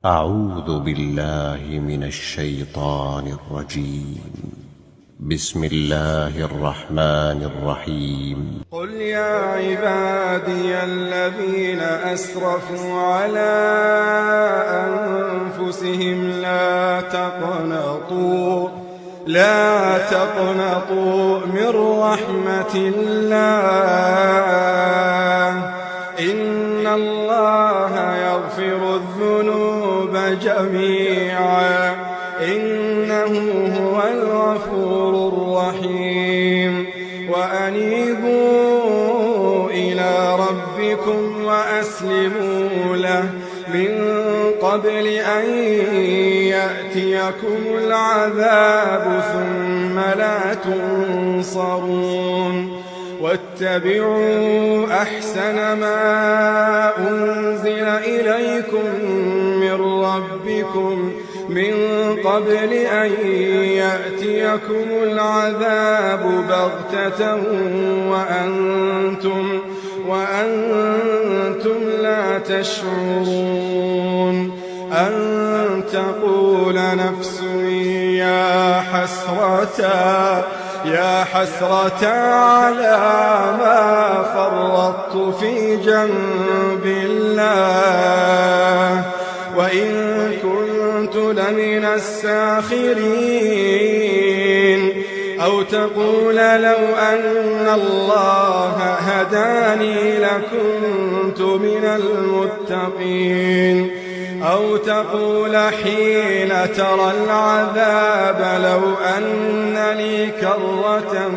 أعوذ بالله من الشيطان الرجيم. بسم الله الرحمن الرحيم. قل يا عبادي الذين أسرفوا على أنفسهم لا تقنطوا من رحمة الله إن الله يغفر الذنوب جميعا إنه هو الغفور الرحيم وأنيبوا إلى ربكم وأسلموا له من قبل أن يأتيكم العذاب ثم لا تنصرون واتبعوا أحسن ما أنزل إليكم من ربكم من قبل أن يأتيكم العذاب بغتة وأنتم لا تشعرون أن تقول نفس يا حسرة على ما فرطت في جنب الله وإن كنت لمن الساخرين أو تقول لو أن الله هداني لكنت من المتقين أو تقول حين ترى العذاب لو أن لي كرة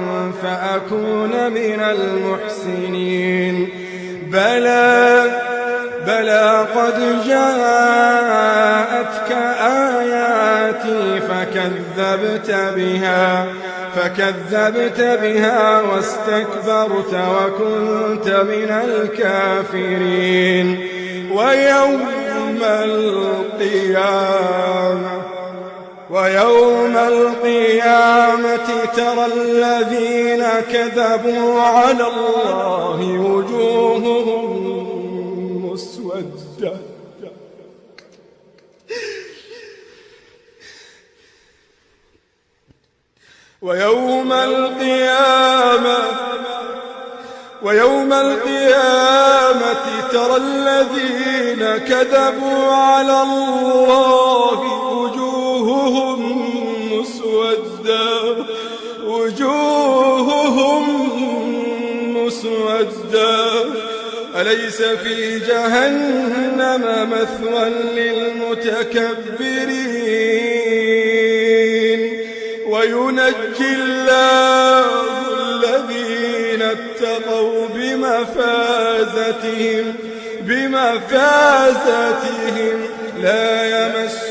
فأكون من المحسنين بلى قد جاءتك آياتي فكذبت بها واستكبرت وكنت من الكافرين ويوم القيامة ترى الذين كذبوا على الله وجوههم مسودة ويوم القيامة ترى الذين كذبوا على الله وجوههم مسودة أليس في جهنم مثوى للمتكبرين وينجي الله الذين اتقوا بمفازتهم لا يمس